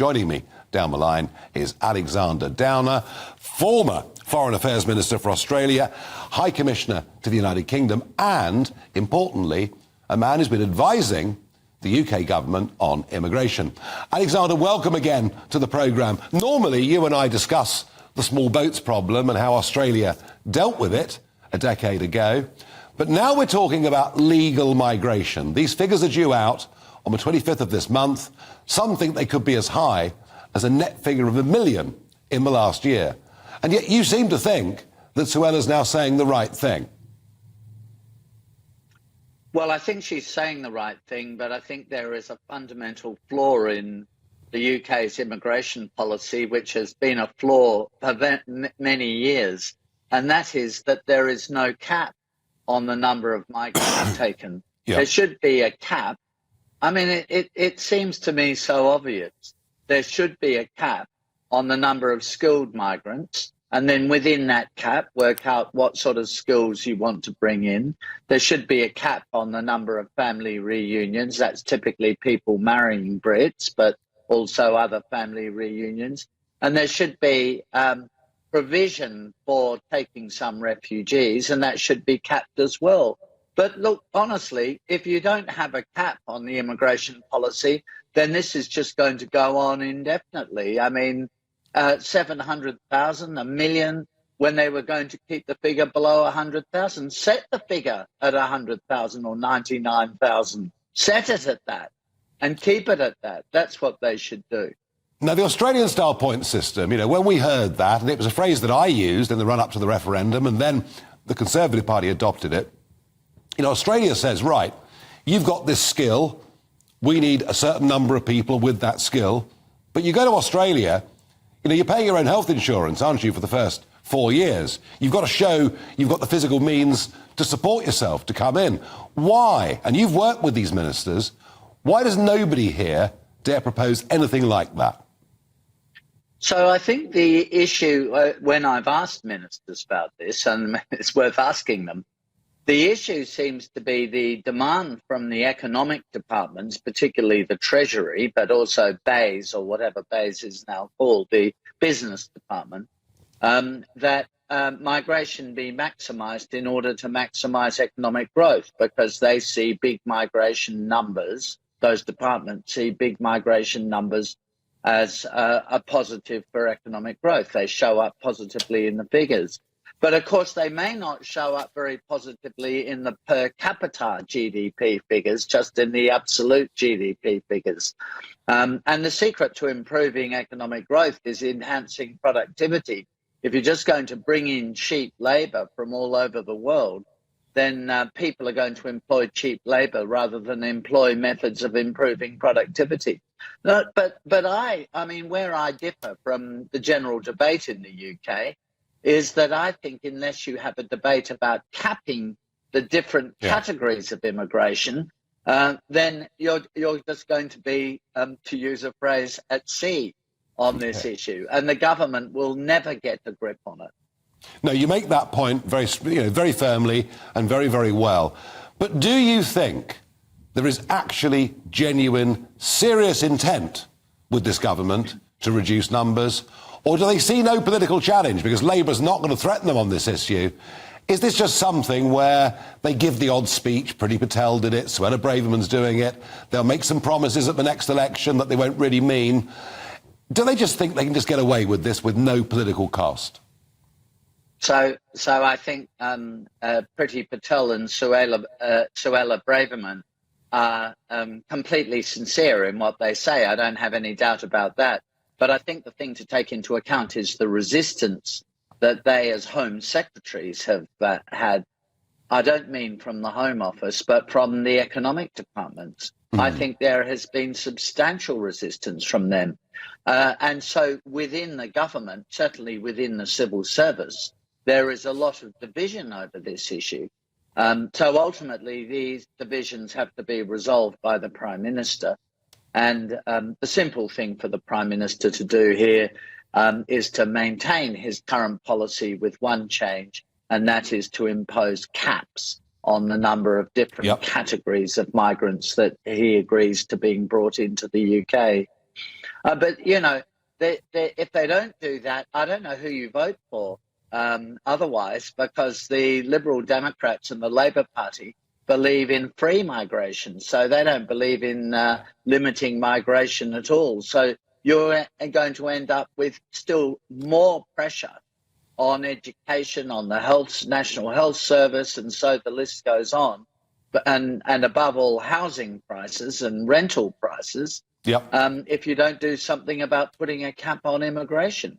joining me down the line is Alexander Downer, former Foreign Affairs Minister for Australia, High Commissioner to the United Kingdom, and, importantly, a man who's been advising the UK government on immigration. Alexander, welcome again to the programme. Normally, you and I discuss the small boats problem and how Australia dealt with it a decade ago. But now we're talking about legal migration. These figures are due out on the 25th of this month. Some think they could be as high as a net figure of 1 million in the last year. And yet you seem to think that Suella's now saying the right thing. Well, I think she's saying the right thing, but I think there is a fundamental flaw in the UK's immigration policy, which has been a flaw for many years, and that is that there is no cap on the number of migrants taken. Yep. There should be a cap. I mean, it seems to me so obvious. There should be a cap on the number of skilled migrants, and then within that cap, work out what sort of skills you want to bring in. There should be a cap on the number of family reunions. That's typically people marrying Brits, but also other family reunions. And there should be provision for taking some refugees, and that should be capped as well. But look, honestly, if you don't have a cap on the immigration policy, then this is just going to go on indefinitely. I mean, 700,000, 1 million, when they were going to keep the figure below 100,000. Set the figure at 100,000 or 99,000. Set it at that and keep it at that. That's what they should do. Now, the Australian-style point system, when we heard that, and it was a phrase that I used in the run-up to the referendum, and then the Conservative Party adopted it, Australia says, right, you've got this skill, we need a certain number of people with that skill, but you go to Australia, you're paying your own health insurance, aren't you, for the first 4 years? You've got to show you've got the physical means to support yourself, to come in. Why? And you've worked with these ministers. Why does nobody here dare propose anything like that? So I think the issue, when I've asked ministers about this, and it's worth asking them, the issue seems to be the demand from the economic departments, particularly the Treasury, but also BEIS, or whatever BEIS is now called, the business department, that migration be maximised in order to maximise economic growth, because they see big migration numbers, those departments see big migration numbers as a positive for economic growth. They show up positively in the figures. But of course, they may not show up very positively in the per capita GDP figures, just in the absolute GDP figures. And the secret to improving economic growth is enhancing productivity. If you're just going to bring in cheap labour from all over the world, then people are going to employ cheap labour rather than employ methods of improving productivity. No, but I mean, where I differ from the general debate in the UK is that I think unless you have a debate about capping the different categories of immigration, then you're just going to be, to use a phrase, at sea on this issue, and the government will never get a grip on it. No, you make that point very, very firmly and very, very well. But do you think there is actually genuine, serious intent with this government to reduce numbers? Or do they see no political challenge because Labour's not going to threaten them on this issue? Is this just something where they give the odd speech? Priti Patel did it, Suella Braverman's doing it. They'll make some promises at the next election that they won't really mean. Do they just think they can just get away with this with no political cost? So I think Priti Patel and Suella Braverman are completely sincere in what they say. I don't have any doubt about that. But I think the thing to take into account is the resistance that they as Home Secretaries have had. I don't mean from the Home Office, but from the economic departments. I think there has been substantial resistance from them. And so within the government, certainly within the civil service, there is a lot of division over this issue. So ultimately, these divisions have to be resolved by the Prime Minister. And the simple thing for the Prime Minister to do here is to maintain his current policy with one change, and that is to impose caps on the number of different categories of migrants that he agrees to being brought into the UK. But, if they don't do that, I don't know who you vote for otherwise, because the Liberal Democrats and the Labor Party believe in free migration. So they don't believe in limiting migration at all. So you're going to end up with still more pressure on education, on the National Health Service, and so the list goes on. And above all, housing prices and rental prices. Yep. If you don't do something about putting a cap on immigration.